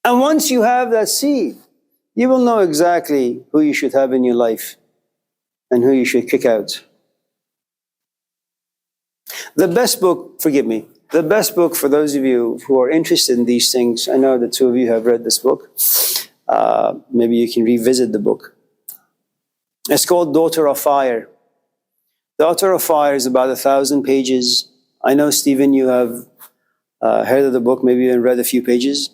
And once you have that seed, you will know exactly who you should have in your life and who you should kick out. The best book, forgive me, the best book for those of you who are interested in these things, I know the two of you have read this book. Maybe you can revisit the book. It's called Daughter of Fire. Daughter of Fire is about 1,000 pages. I know, Stephen, you have heard of the book, maybe even read a few pages.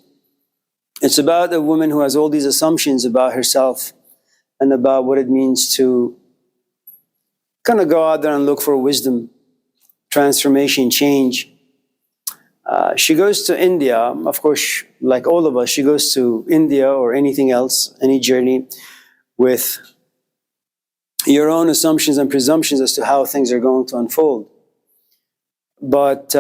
It's about a woman who has all these assumptions about herself and about what it means to kind of go out there and look for wisdom, transformation, change. She goes to India, of course, like all of us, she goes to India or anything else, any journey, with your own assumptions and presumptions as to how things are going to unfold. But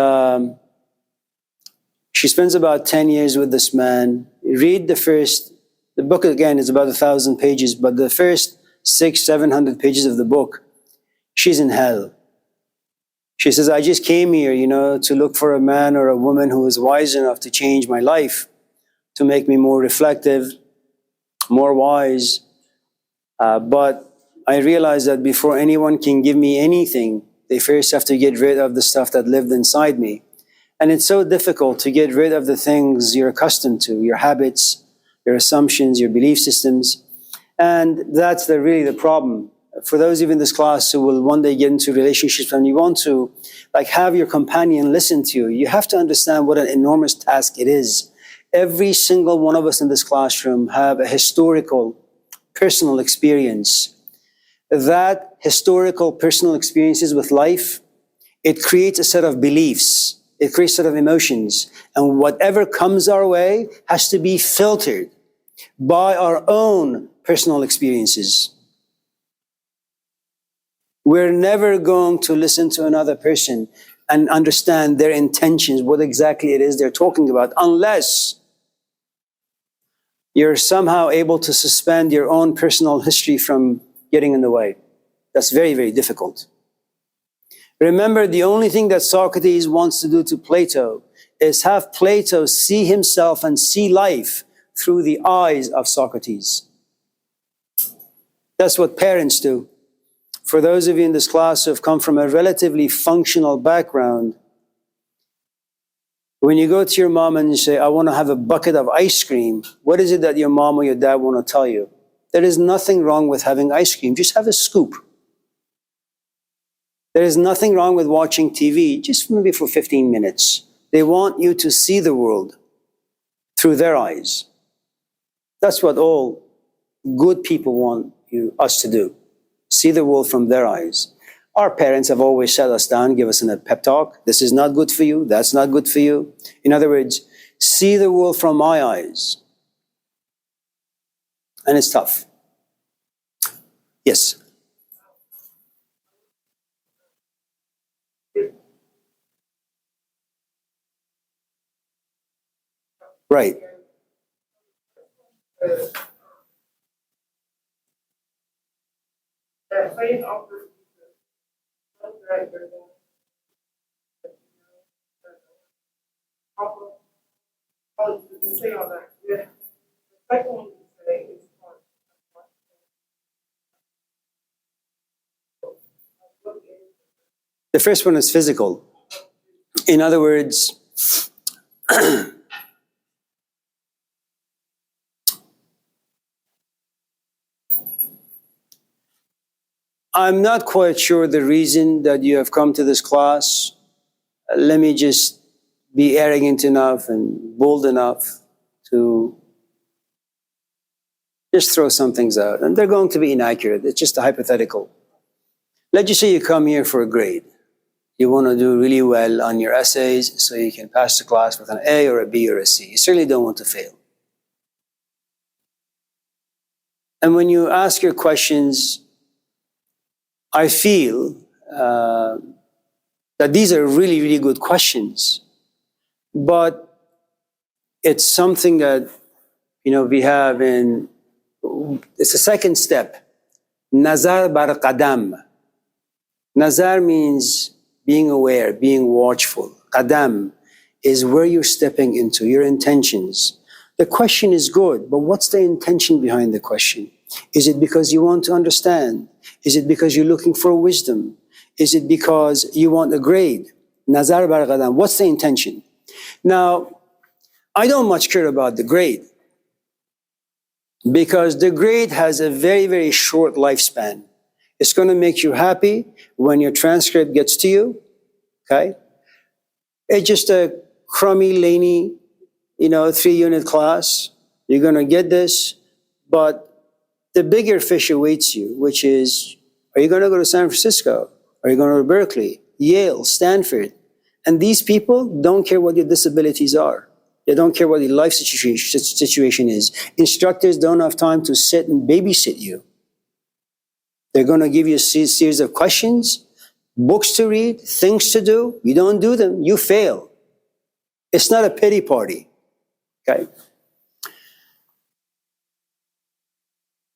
she spends about 10 years with this man. Read the book again is about 1,000 pages, but the first 600-700 pages of the book, she's in hell. She says, I just came here, to look for a man or a woman who is wise enough to change my life, to make me more reflective, more wise. But I realized that before anyone can give me anything, they first have to get rid of the stuff that lived inside me. And it's so difficult to get rid of the things you're accustomed to, your habits, your assumptions, your belief systems. And that's really the problem. For those of you in this class who will one day get into relationships and you want to have your companion listen to you, you have to understand what an enormous task it is. Every single one of us in this classroom have a historical, personal experience. That historical, personal experiences with life, it creates a set of beliefs. It creates a set of emotions. And whatever comes our way has to be filtered by our own personal experiences. We're never going to listen to another person and understand their intentions, what exactly it is they're talking about, unless you're somehow able to suspend your own personal history from getting in the way. That's very, very difficult. Remember, the only thing that Socrates wants to do to Plato is have Plato see himself and see life through the eyes of Socrates. That's what parents do. For those of you in this class who have come from a relatively functional background, when you go to your mom and you say, I want to have a bucket of ice cream, what is it that your mom or your dad want to tell you? There is nothing wrong with having ice cream. Just have a scoop. There is nothing wrong with watching TV, just maybe for 15 minutes. They want you to see the world through their eyes. That's what all good people want us to do. See the world from their eyes. Our parents have always sat us down, give us a pep talk. This is not good for you. That's not good for you. In other words, see the world from my eyes. And it's tough. Yes. Right. That faith offers no greater than all you can say on that. Yeah. The second one you say is heart. The first one is physical. In other words, I'm not quite sure the reason that you have come to this class. Let me just be arrogant enough and bold enough to just throw some things out. And they're going to be inaccurate. It's just a hypothetical. Let's just say you come here for a grade. You want to do really well on your essays so you can pass the class with an A or a B or a C. You certainly don't want to fail. And when you ask your questions, I feel that these are really, really good questions. But it's something that, we have it's a second step. Nazar bar qadam. Nazar means being aware, being watchful. Qadam is where you're stepping into, your intentions. The question is good, but what's the intention behind the question? Is it because you want to understand? Is it because you're looking for wisdom? Is it because you want a grade? Nazar bar qadam. What's the intention? Now, I don't much care about the grade because the grade has a very, very short lifespan. It's going to make you happy when your transcript gets to you, okay? It's just a crummy, laney, 3-unit class. You're going to get this, but the bigger fish awaits you, which is, are you going to go to San Francisco? Are you going to go to Berkeley, Yale, Stanford? And these people don't care what your disabilities are. They don't care what your life situation is. Instructors don't have time to sit and babysit you. They're going to give you a series of questions, books to read, things to do. You don't do them, you fail. It's not a pity party, okay?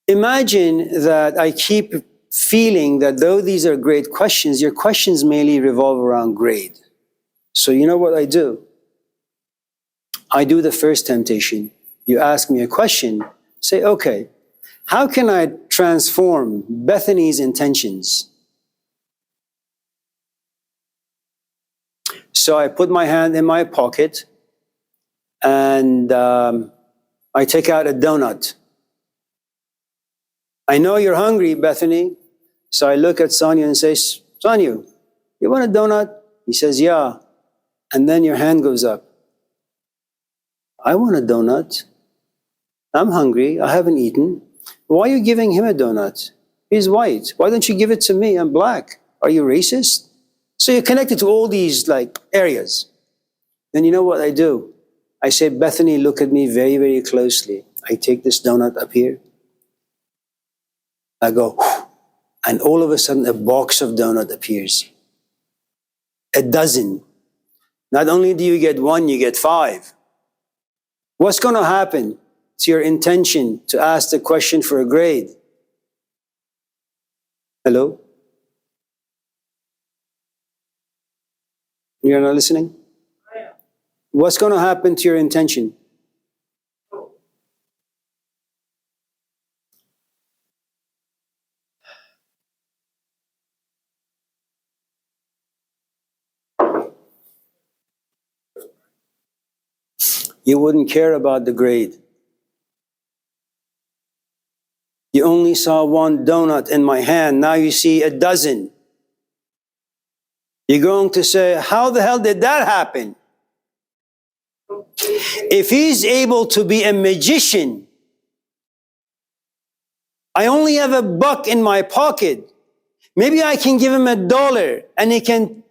Imagine that I keep feeling that though these are great questions, your questions mainly revolve around grade. So you know what I do? I do the first temptation. You ask me a question, say, okay, how can I transform Bethany's intentions? So I put my hand in my pocket and I take out a donut. I know you're hungry, Bethany. So I look at Sonia and say, Sonia, you want a donut? He says, yeah. And then your hand goes up. I want a donut. I'm hungry. I haven't eaten. Why are you giving him a donut? He's white. Why don't you give it to me? I'm black. Are you racist? So you're connected to all these areas. Then you know what I do? I say, Bethany, look at me very, very closely. I take this donut up here. I go, and all of a sudden a box of donut appears. A dozen. Not only do you get one, you get 5. What's going to happen to your intention to ask the question for a grade? Hello? You're not listening? What's going to happen to your intention? You wouldn't care about the grade. You only saw one donut in my hand. Now you see a dozen. You're going to say, how the hell did that happen? If he's able to be a magician, I only have $1 in my pocket. Maybe I can give him $1 and he can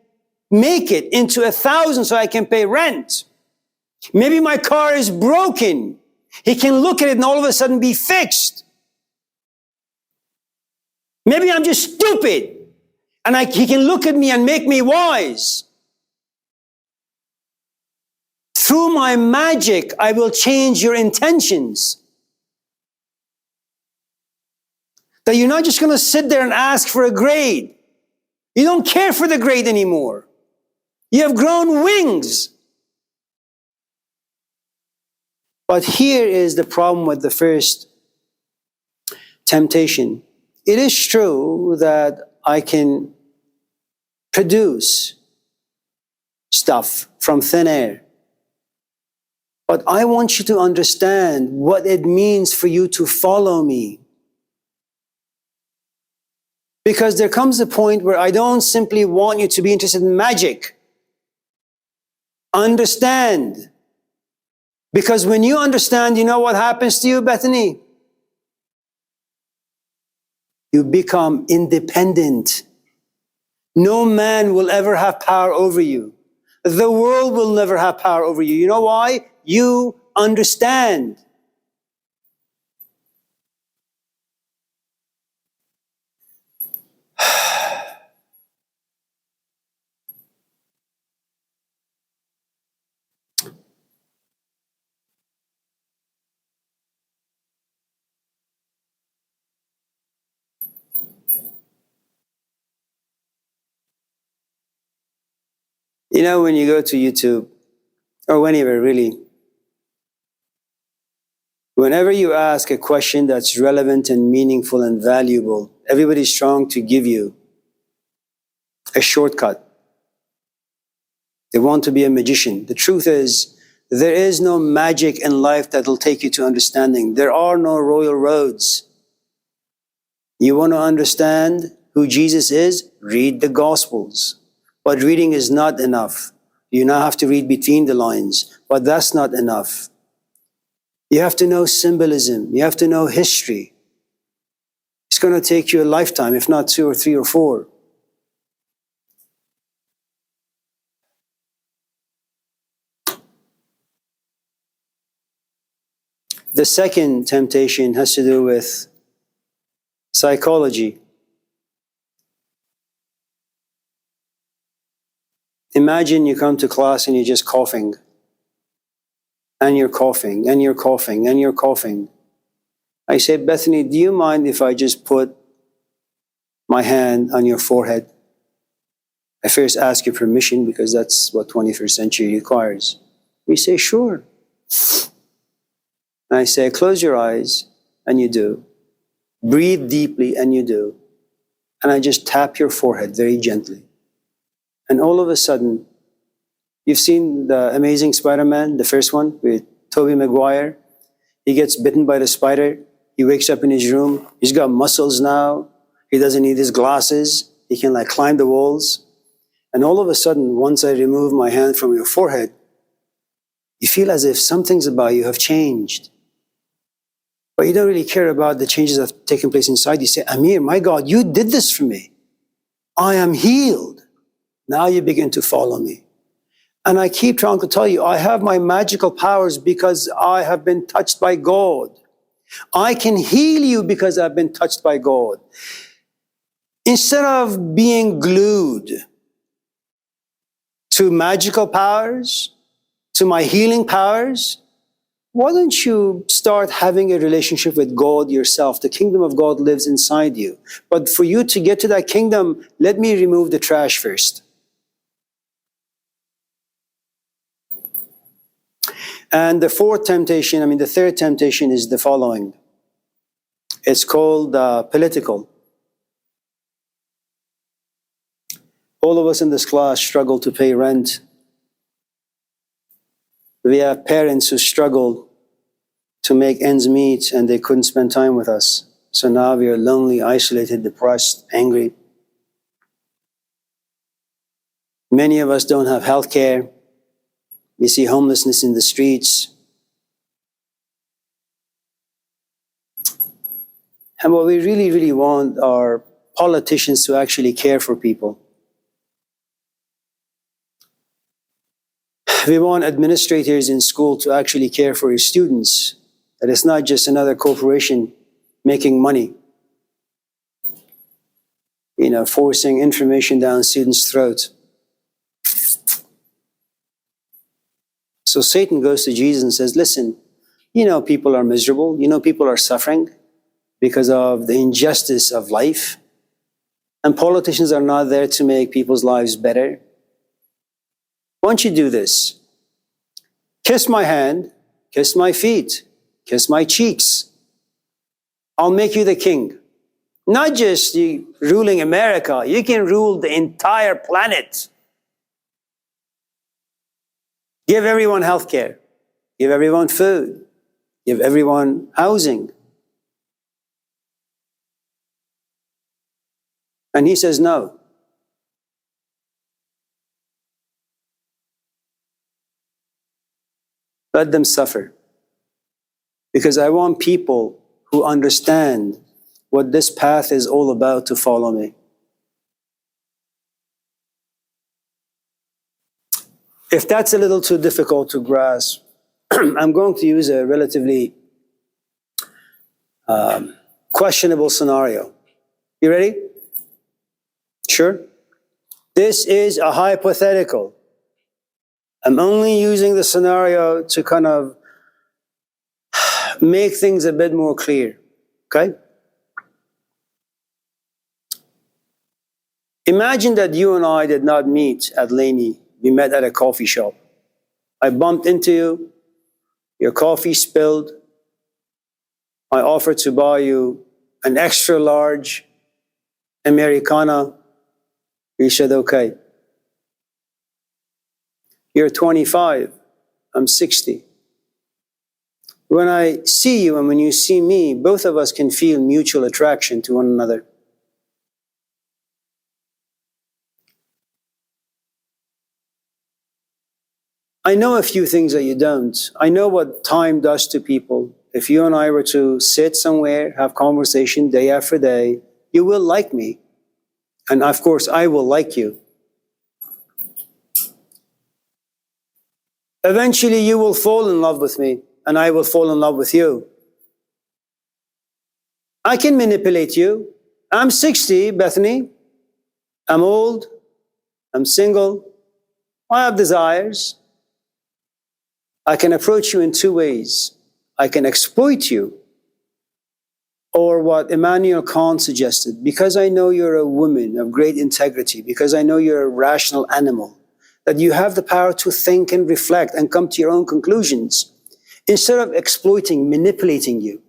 make it into 1,000 so I can pay rent. Maybe my car is broken. He can look at it and all of a sudden be fixed. Maybe I'm just stupid and he can look at me and make me wise. Through my magic, I will change your intentions. That you're not just going to sit there and ask for a grade. You don't care for the grade anymore. You have grown wings. But here is the problem with the first temptation. It is true that I can produce stuff from thin air. But I want you to understand what it means for you to follow me. Because there comes a point where I don't simply want you to be interested in magic. Understand. Because when you understand, you know what happens to you, Bethany? You become independent. No man will ever have power over you. The world will never have power over you. You know why? You understand. You know, when you go to YouTube, or whenever really, Whenever you ask a question that's relevant and meaningful and valuable, everybody's trying to give you a shortcut. They want to be a magician. The truth is, there is no magic in life that will take you to understanding. There are no royal roads. You want to understand who Jesus is? Read the Gospels. But reading is not enough. You now have to read between the lines, but that's not enough. You have to know symbolism. You have to know history. It's going to take you a lifetime, if not 2 or 3 or 4. The second temptation has to do with psychology. Imagine you come to class and you're just coughing. And you're coughing, and you're coughing, and you're coughing. I say, Bethany, do you mind if I just put my hand on your forehead? I first ask your permission because that's what 21st century requires. We say, sure. And I say, close your eyes, and you do. Breathe deeply, and you do. And I just tap your forehead very gently. And all of a sudden, you've seen the Amazing Spider-Man, the first one, with Tobey Maguire. He gets bitten by the spider. He wakes up in his room. He's got muscles now. He doesn't need his glasses. He can climb the walls. And all of a sudden, once I remove my hand from your forehead, you feel as if some things about you have changed. But you don't really care about the changes that have taken place inside. You say, Amir, my God, you did this for me. I am healed. Now you begin to follow me. And I keep trying to tell you, I have my magical powers because I have been touched by God. I can heal you because I've been touched by God. Instead of being glued to magical powers, to my healing powers, why don't you start having a relationship with God yourself? The kingdom of God lives inside you. But for you to get to that kingdom, let me remove the trash first. And the third temptation is the following. It's called political. All of us in this class struggle to pay rent. We have parents who struggled to make ends meet and they couldn't spend time with us. So now we are lonely, isolated, depressed, angry. Many of us don't have health care. We see homelessness in the streets. And what we really, really want are politicians to actually care for people. We want administrators in school to actually care for his students. That it's not just another corporation making money, forcing information down students' throats. So Satan goes to Jesus and says, listen, people are miserable. People are suffering because of the injustice of life. And politicians are not there to make people's lives better. Why don't you do this? Kiss my hand, kiss my feet, kiss my cheeks. I'll make you the king. Not just you ruling America, you can rule the entire planet. Give everyone health care. Give everyone food. Give everyone housing. And he says no. Let them suffer. Because I want people who understand what this path is all about to follow me. If that's a little too difficult to grasp, I'm going to use a relatively questionable scenario. You ready? Sure? This is a hypothetical. I'm only using the scenario to kind of make things a bit more clear. Okay? Imagine that you and I did not meet at Laney. We met at a coffee shop. I bumped into you. Your coffee spilled. I offered to buy you an extra large Americana. You said, okay. You're 25. I'm 60. When I see you and when you see me, both of us can feel mutual attraction to one another. I know a few things that you don't. I know what time does to people. If you and I were to sit somewhere, have conversation day after day, you will like me. And of course, I will like you. Eventually, you will fall in love with me, and I will fall in love with you. I can manipulate you. I'm 60, Bethany. I'm old. I'm single. I have desires. I can approach you in two ways. I can exploit you, or what Immanuel Kant suggested, because I know you're a woman of great integrity, because I know you're a rational animal, that you have the power to think and reflect and come to your own conclusions. Instead of exploiting, manipulating you,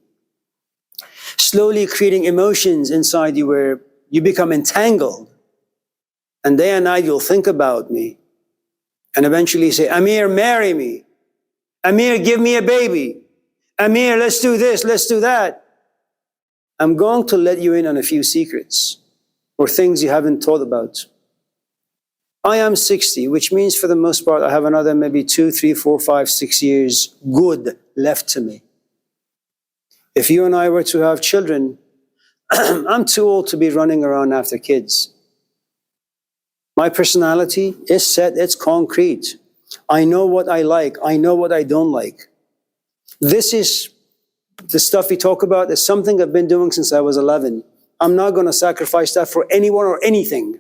slowly creating emotions inside you where you become entangled, and day and night you'll think about me, and eventually say, Amir, marry me. Amir, give me a baby. Amir, let's do this, let's do that. I'm going to let you in on a few secrets or things you haven't thought about. I am 60, which means for the most part, I have another maybe 2, 3, 4, 5, 6 years good left to me. If you and I were to have children, I'm too old to be running around after kids. My personality is set, it's concrete. I know what I like, I know what I don't like. This is the stuff we talk about is something I've been doing since I was 11. I'm not going to sacrifice that for anyone or anything.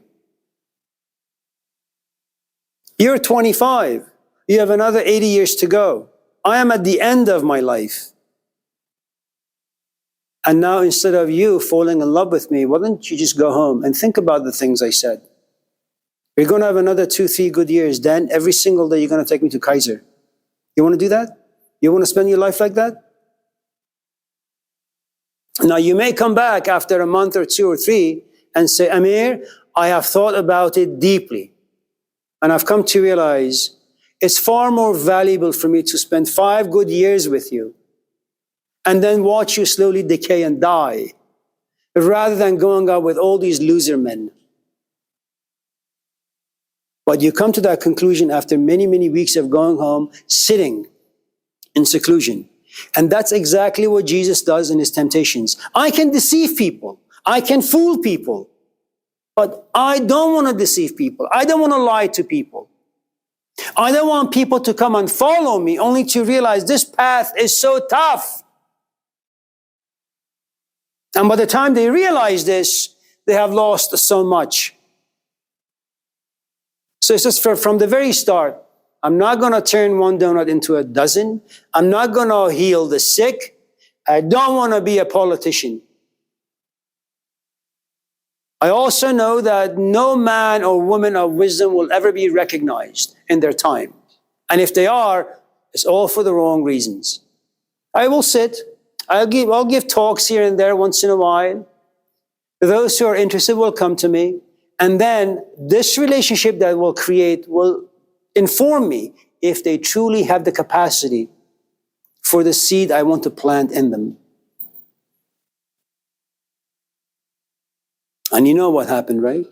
You're 25. You have another 80 years to go. I am at the end of my life. And now instead of you falling in love with me, why don't you just go home and think about the things I said? You're going to have another 2, 3 good years. Then every single day you're going to take me to Kaiser. You want to do that? You want to spend your life like that? Now, you may come back after a month or 2 or 3 and say, Amir, I have thought about it deeply. And I've come to realize it's far more valuable for me to spend 5 good years with you and then watch you slowly decay and die, rather than going out with all these loser men. But you come to that conclusion after many, many weeks of going home, sitting in seclusion. And that's exactly what Jesus does in his temptations. I can deceive people. I can fool people. But I don't want to deceive people. I don't want to lie to people. I don't want people to come and follow me only to realize this path is so tough. And by the time they realize this, they have lost so much. So it's just from the very start, I'm not going to turn one donut into a dozen. I'm not going to heal the sick. I don't want to be a politician. I also know that no man or woman of wisdom will ever be recognized in their time. And if they are, it's all for the wrong reasons. I will sit. I'll give talks here and there once in a while. Those who are interested will come to me. And then this relationship that we'll create will inform me if they truly have the capacity for the seed I want to plant in them. And you know what happened, right?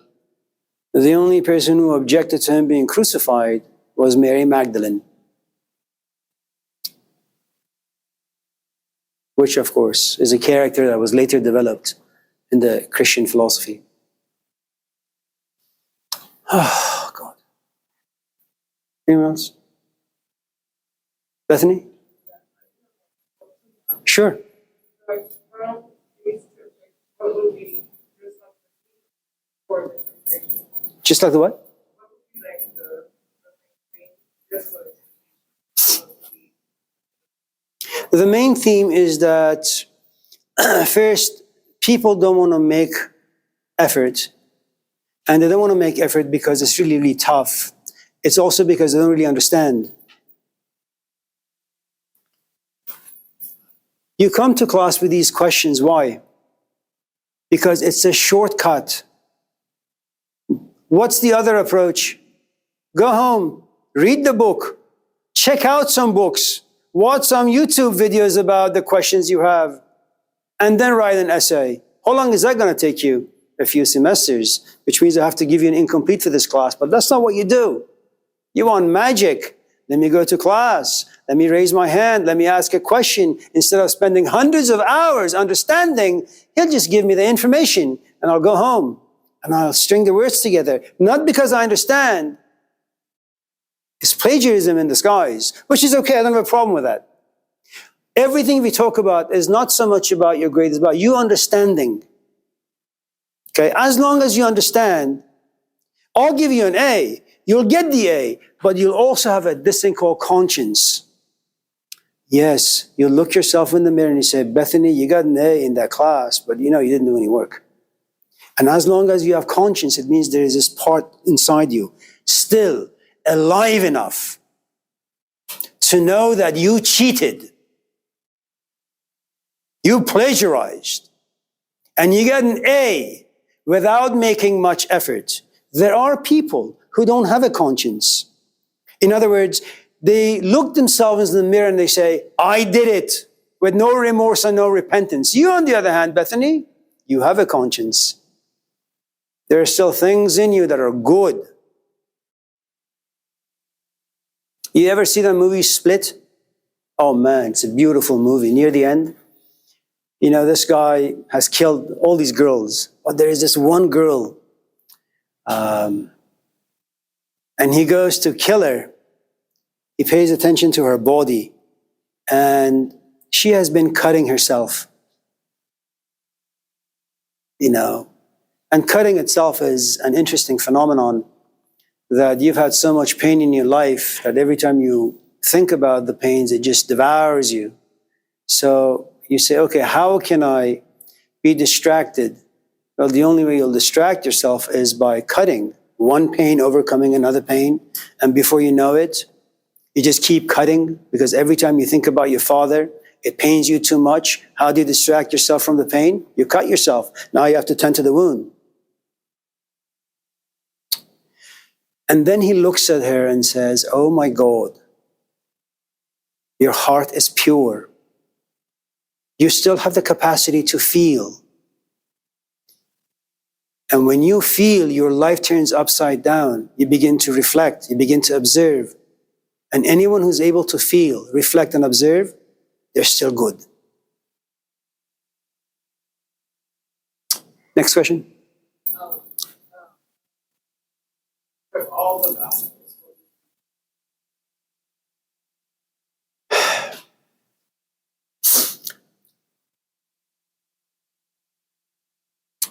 The only person who objected to him being crucified was Mary Magdalene. Which, of course, is a character that was later developed in the Christian philosophy. Oh, God. Anyone else? Bethany? Sure. Like, from these two, what would be your self-esteem for the temptation? Just like the what? What would be like the main thing, just for the temptation? The main theme is that first, people don't want to make effort. And they don't want to make effort because it's really, really tough. It's also because they don't really understand. You come to class with these questions. Why? Because it's a shortcut. What's the other approach? Go home, read the book, check out some books, watch some YouTube videos about the questions you have, and then write an essay. How long is that going to take you? A few semesters, which means I have to give you an incomplete for this class. But that's not what you do. You want magic. Let me go to class. Let me raise my hand. Let me ask a question. Instead of spending hundreds of hours understanding, he'll just give me the information and I'll go home and I'll string the words together. Not because I understand. It's plagiarism in disguise, which is okay. I don't have a problem with that. Everything we talk about is not so much about your grade, it's about you understanding. Okay, as long as you understand, I'll give you an A. You'll get the A, but you'll also have this thing called conscience. Yes, you'll look yourself in the mirror and you say, Bethany, you got an A in that class, but you didn't do any work. And as long as you have conscience, it means there is this part inside you still alive enough to know that you cheated, you plagiarized, and you got an A without making much effort. There are people who don't have a conscience. In other words, they look themselves in the mirror and they say, I did it, with no remorse and no repentance. You, on the other hand, Bethany, you have a conscience. There are still things in you that are good. You ever see the movie Split? Oh man, it's a beautiful movie. Near the end, this guy has killed all these girls, but there is this one girl, and he goes to kill her. He pays attention to her body, and she has been cutting herself, and cutting itself is an interesting phenomenon, that you've had so much pain in your life that every time you think about the pains, it just devours you. So you say, okay, how can I be distracted? Well, the only way you'll distract yourself is by cutting. One pain overcoming another pain. And before you know it, you just keep cutting, because every time you think about your father, it pains you too much. How do you distract yourself from the pain? You cut yourself. Now you have to tend to the wound. And then he looks at her and says, oh my God, your heart is pure. You still have the capacity to feel. And when you feel, your life turns upside down. You begin to reflect, you begin to observe. And anyone who's able to feel, reflect, and observe, they're still good. Next question. Of all the gospels.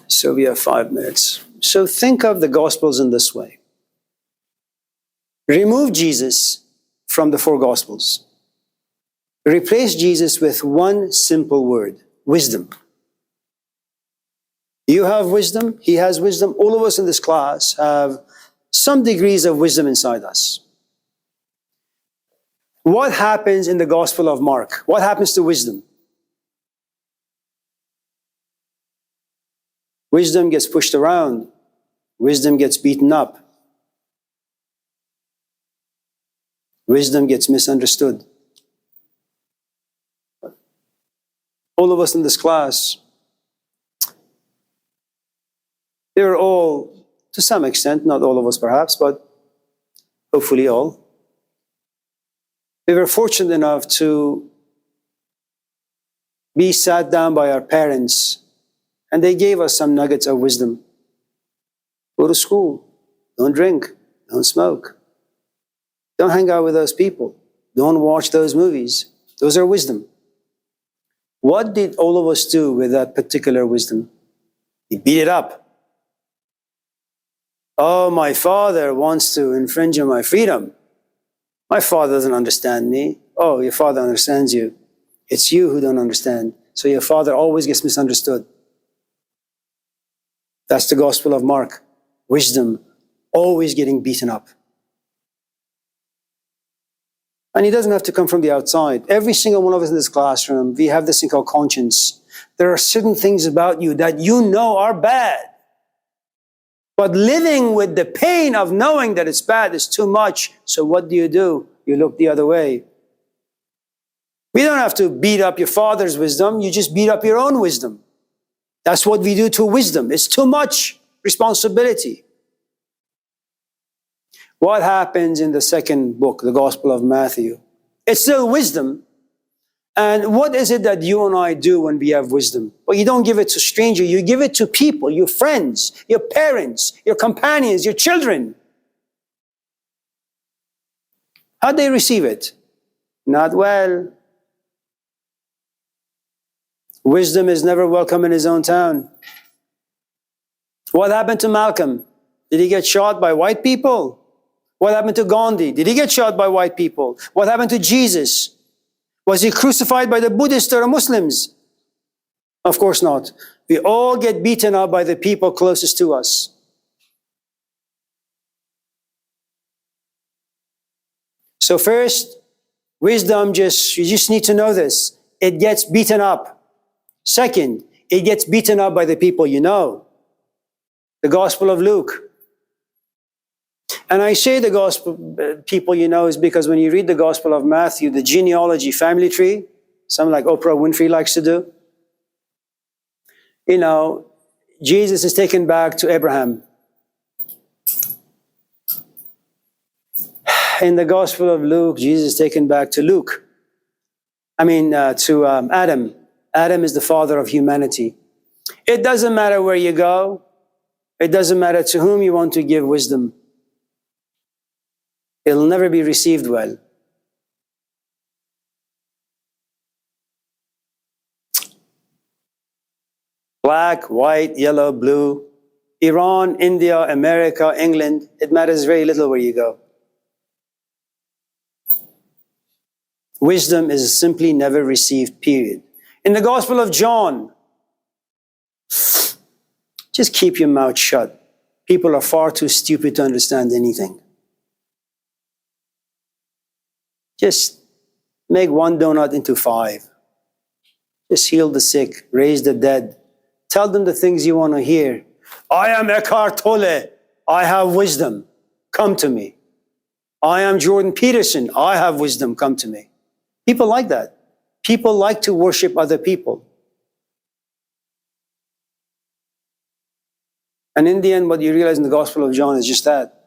So we have 5 minutes. So think of the Gospels in this way. Remove Jesus from the 4 Gospels. Replace Jesus with one simple word, wisdom. You have wisdom, he has wisdom. All of us in this class have some degrees of wisdom inside us. What happens in the Gospel of Mark? What happens to wisdom? Wisdom gets pushed around. Wisdom gets beaten up. Wisdom gets misunderstood. All of us in this class, they're all, to some extent, not all of us perhaps, but hopefully all, we were fortunate enough to be sat down by our parents, and they gave us some nuggets of wisdom. Go to school. Don't drink. Don't smoke. Don't hang out with those people. Don't watch those movies. Those are wisdom. What did all of us do with that particular wisdom? We beat it up. Oh, my father wants to infringe on my freedom. My father doesn't understand me. Oh, your father understands you. It's you who don't understand. So your father always gets misunderstood. That's the Gospel of Mark. Wisdom always getting beaten up. And it doesn't have to come from the outside. Every single one of us in this classroom, we have this thing called conscience. There are certain things about you that you know are bad. But living with the pain of knowing that it's bad is too much. So what do? You look the other way. We don't have to beat up your father's wisdom. You just beat up your own wisdom. That's what we do to wisdom. It's too much responsibility. What happens in the second book, the Gospel of Matthew? It's still wisdom. And what is it that you and I do when we have wisdom? Well, you don't give it to strangers. You give it to people, your friends, your parents, your companions, your children. How do they receive it? Not well. Wisdom is never welcome in his own town. What happened to Malcolm? Did he get shot by white people? What happened to Gandhi? Did he get shot by white people? What happened to Jesus? Was he crucified by the Buddhists or Muslims? Of course not. We all get beaten up by the people closest to us. So first, wisdom, you just need to know this. It gets beaten up. Second, it gets beaten up by the people you know. The Gospel of Luke. And I say the gospel people you know is because when you read the Gospel of Matthew, the genealogy family tree, something like Oprah Winfrey likes to do, Jesus is taken back to Abraham. In the Gospel of Luke, Jesus is taken back to Adam. Adam is the father of humanity. It doesn't matter where you go. It doesn't matter to whom you want to give wisdom. It'll never be received well. Black, white, yellow, blue, Iran, India, America, England, it matters very little where you go. Wisdom is simply never received, period. In the Gospel of John, just keep your mouth shut. People are far too stupid to understand anything. Just make one donut into 5. Just heal the sick, raise the dead. Tell them the things you want to hear. I am Eckhart Tolle. I have wisdom. Come to me. I am Jordan Peterson. I have wisdom. Come to me. People like that. People like to worship other people. And in the end, what you realize in the Gospel of John is just that.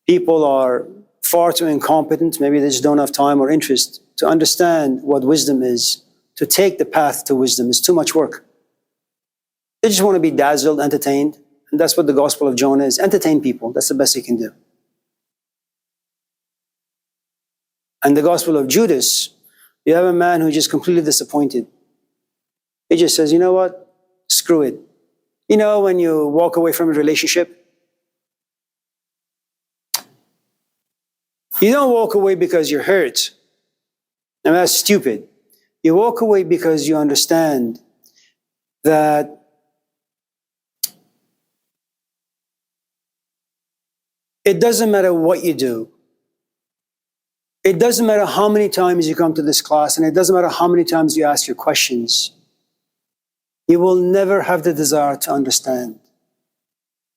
People are far too incompetent, maybe they just don't have time or interest to understand what wisdom is, to take the path to wisdom. It's too much work. They just want to be dazzled, entertained, and that's what the Gospel of John is. Entertain people, that's the best you can do. And the Gospel of Judas, you have a man who's just completely disappointed. He just says, you know what? Screw it. You know when you walk away from a relationship, you don't walk away because you're hurt. And that's stupid. You walk away because you understand that it doesn't matter what you do. It doesn't matter how many times you come to this class, and it doesn't matter how many times you ask your questions. You will never have the desire to understand.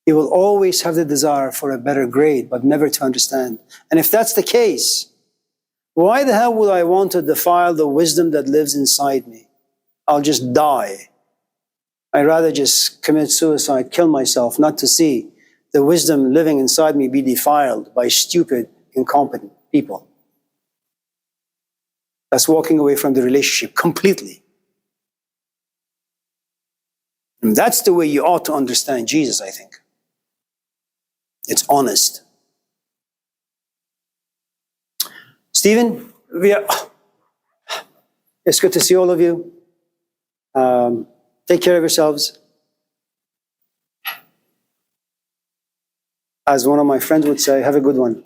You will always have the desire for a better grade, but never to understand. And if that's the case, why the hell would I want to defile the wisdom that lives inside me? I'll just die. I'd rather just commit suicide, kill myself, not to see the wisdom living inside me be defiled by stupid, incompetent people. That's walking away from the relationship completely. And that's the way you ought to understand Jesus, I think. It's honest. Stephen, it's good to see all of you. Take care of yourselves. As one of my friends would say, have a good one.